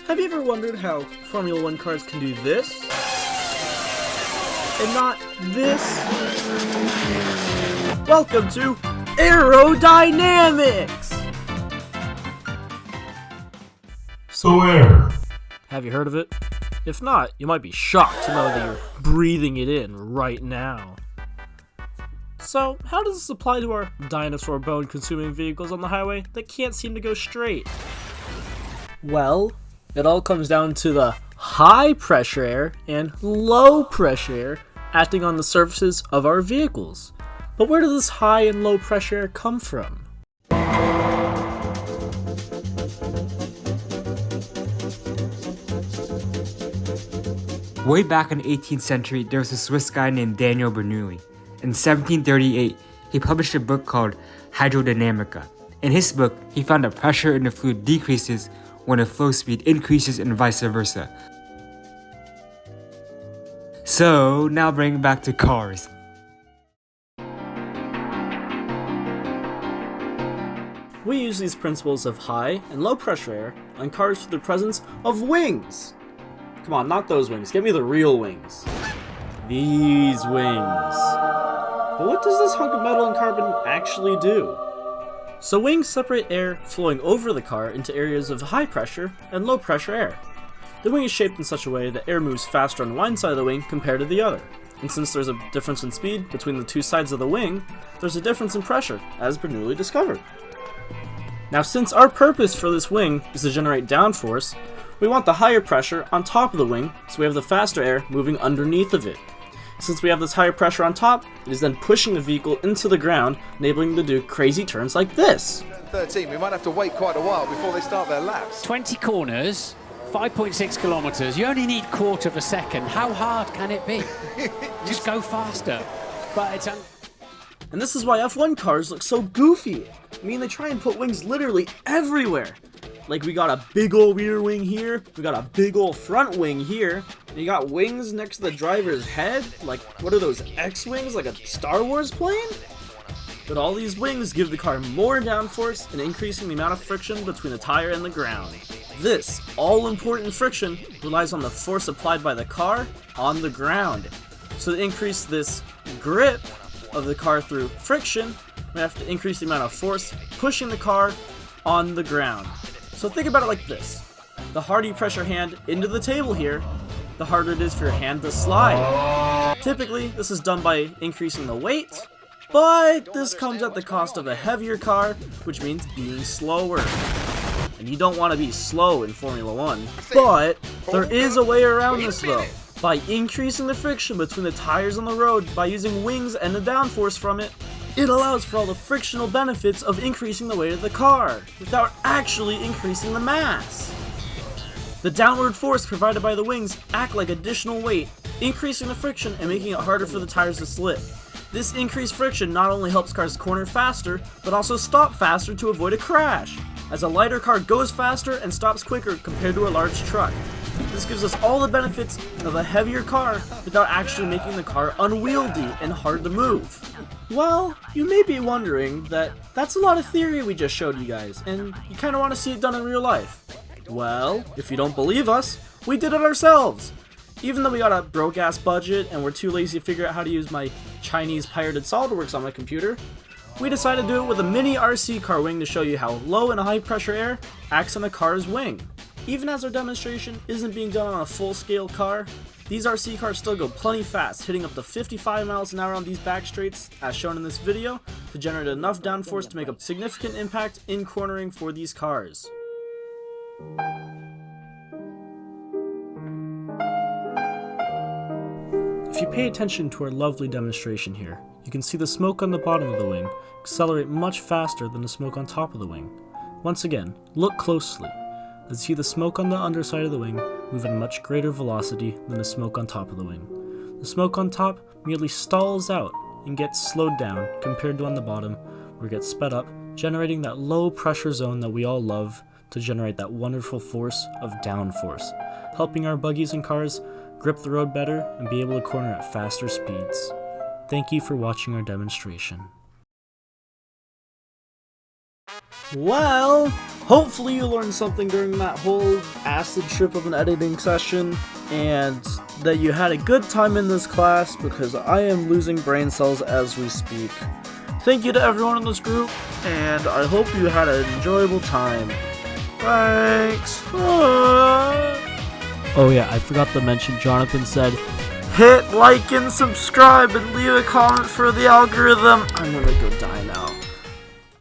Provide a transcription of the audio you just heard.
Have you ever wondered how Formula 1 cars can do this? And not this? Welcome to Aerodynamics! So air. Have you heard of it? If not, you might be shocked to know that you're breathing it in right now. So, how does this apply to our dinosaur bone-consuming vehicles on the highway that can't seem to go straight? Well, it all comes down to the high pressure air and low pressure air acting on the surfaces of our vehicles. But where does this high and low pressure air come from? Way back in the 18th century, there was a Swiss guy named Daniel Bernoulli. In 1738, he published a book called Hydrodynamics. In his book, he found that pressure in the fluid decreases when the flow speed increases and vice versa. So, now bring it back to cars. We use these principles of high and low pressure air on cars through the presence of wings. Come on, not those wings. Give me the real wings. These wings. But what does this hunk of metal and carbon actually do? So wings separate air flowing over the car into areas of high pressure and low pressure air. The wing is shaped in such a way that air moves faster on one side of the wing compared to the other. And since there's a difference in speed between the two sides of the wing, there's a difference in pressure, as Bernoulli discovered. Now, since our purpose for this wing is to generate downforce, we want the higher pressure on top of the wing, so we have the faster air moving underneath of it. Since we have this higher pressure on top, it is then pushing the vehicle into the ground, enabling them to do crazy turns like this. 13, we might have to wait quite a while before they start their laps. 20 corners, 5.6 kilometers. You only need quarter of a second. How hard can it be? Just go faster. But it's And this is why F1 cars look so goofy. I mean, they try and put wings literally everywhere. Like, we got a big old rear wing here, we got a big old front wing here, and you got wings next to the driver's head? Like, what are those, X-wings, like a Star Wars plane? But all these wings give the car more downforce and increasing the amount of friction between the tire and the ground. This all-important friction relies on the force applied by the car on the ground. So to increase this grip of the car through friction, we have to increase the amount of force pushing the car on the ground. So think about it like this. The harder you press your hand into the table here, the harder it is for your hand to slide. Typically, this is done by increasing the weight, but this comes at the cost of a heavier car, which means being slower. And you don't want to be slow in Formula 1, but there is a way around this though. By increasing the friction between the tires on the road by using wings and the downforce from it, it allows for all the frictional benefits of increasing the weight of the car, without actually increasing the mass. The downward force provided by the wings act like additional weight, increasing the friction and making it harder for the tires to slip. This increased friction not only helps cars corner faster, but also stop faster to avoid a crash, as a lighter car goes faster and stops quicker compared to a large truck. This gives us all the benefits of a heavier car without actually making the car unwieldy and hard to move. Well, you may be wondering that that's a lot of theory we just showed you guys, and you kind of want to see it done in real life. Well, if you don't believe us, we did it ourselves. Even though we got a broke-ass budget and we're too lazy to figure out how to use my Chinese pirated SolidWorks on my computer, we decided to do it with a mini RC car wing to show you how low and high pressure air acts on a car's wing. Even as our demonstration isn't being done on a full-scale car, these RC cars still go plenty fast, hitting up to 55 miles an hour on these back straights, as shown in this video, to generate enough downforce to make a significant impact in cornering for these cars. If you pay attention to our lovely demonstration here, you can see the smoke on the bottom of the wing accelerate much faster than the smoke on top of the wing. Once again, look closely. You see the smoke on the underside of the wing move at a much greater velocity than the smoke on top of the wing. The smoke on top merely stalls out and gets slowed down compared to on the bottom, where it gets sped up, generating that low pressure zone that we all love to generate that wonderful force of downforce, helping our buggies and cars grip the road better and be able to corner at faster speeds. Thank you for watching our demonstration. Well, Hopefully you learned something during that whole acid trip of an editing session, and that you had a good time in this class, because I am losing brain cells as we speak. Thank you to everyone in this group, and I hope you had an enjoyable time. Thanks. Oh yeah, I forgot to mention, Jonathan said, hit like and subscribe and leave a comment for the algorithm. I'm gonna go die now.